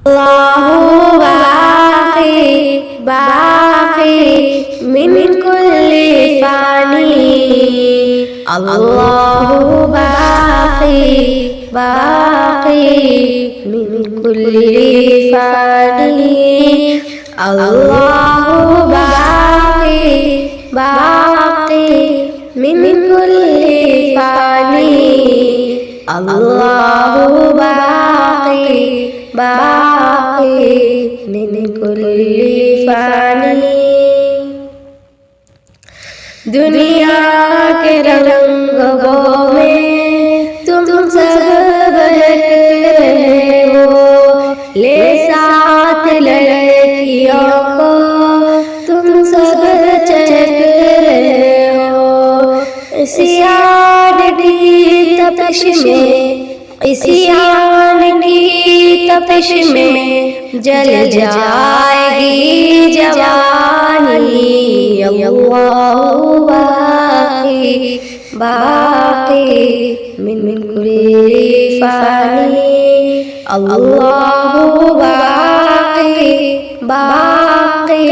अल्लाहु बाक़ी मिन कुल्ली फ़ानी। अल्लाहु बाक़ी मिन कुल्ली फ़ानी। अल्लाहु बाक़ी मिन कुल्ली फ़ानी। अल्लाहु बाक़ी मिन कुल्ली फ़ानी। दुनिया के रंगों में तुम सब बहक रहे हो, ले साथ लड़कियों को तुम सब चहक रहे हो। इसी आग की तपिश में जल जाएगी जवानी। अल्लाहु बाक़ी मिन कुल्ली फ़ानी। अल्लाहु बाक़ी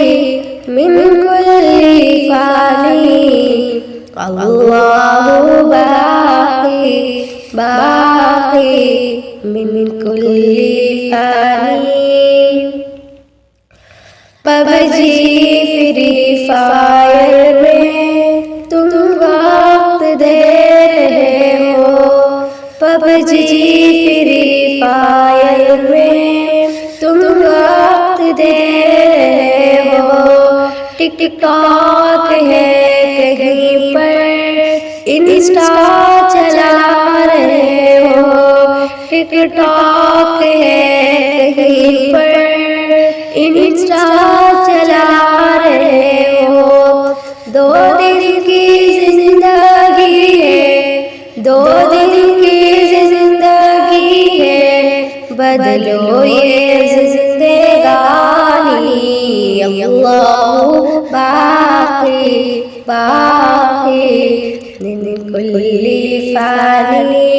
मिन कुल्ली फ़ानी। अल्लाहु बाक़ी मिन कुल्ली फ़ानी। पबजी फ्री फायर में तुम वक्त दे रहे हो। पबजी फ्री फायर में तुम वक्त दे रहे हो। टिकटॉक है कहीं पर, इंस्टा चला रहे हो। टिकटॉक है कहीं पर, इंस्टा चला रहे हो। 2 दिन की जिंदगी है, 2 दिन की जिंदगी है, बदलो ये जिंदगानी। अल्लाहु बाक़ी मिन कुल्ली फ़ानी।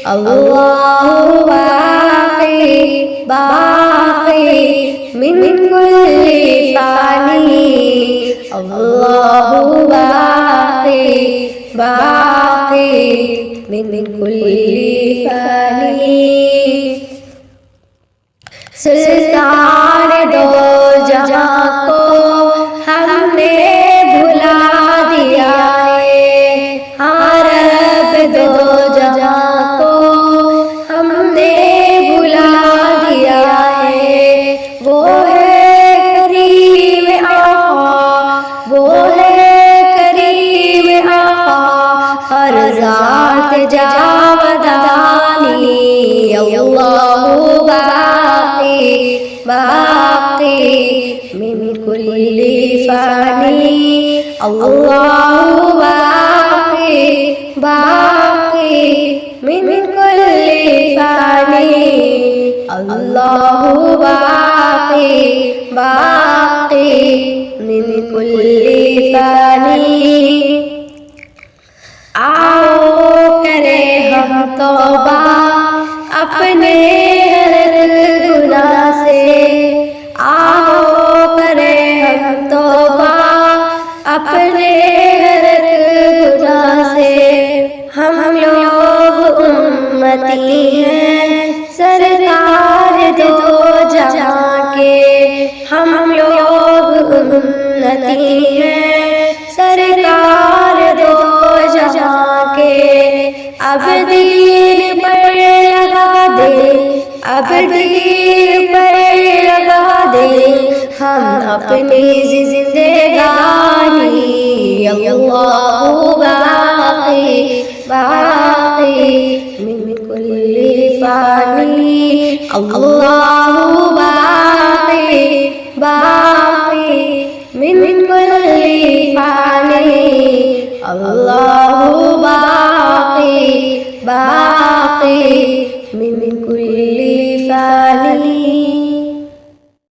अल्लाहु बाक़ी मिन कुल्ली फ़ानी। अल्लाहु बाक़ी मिन कुल्ली फ़ानी। सुल्तान दो जहां को हमने भुला दिया है। हाँ रब दो जहां को हमने भुला दिया है। वो है करीम आका, वो है करीम आका, हर ज़ात जावदानी। अल्लाहु बाक़ी मिन कुल्ली फ़ानी। अल्लाहु बाक़ी मिन कुल्ली फ़ानी। अल्लाहु बाक़ी मिन कुल्ली फ़ानी। आओ करें हम तौबा अपने हर गुनाह से। आओ करें हम तौबा अपने हर गुनाह से। हम लोग उम्मती हैं सरकार दो जहां के। हम लोग उम्मती हैं सरकार दो जहां के। अब दीन पर लगा दे, अब दीन पर लगा दे हम अपनी जिंदगानी। अल्लाहु बाक़ी मिन कुल्ली फ़ानी। अल्लाहु बाक़ी मिन कुल्ली फ़ानी। अल्लाहु बाक़ी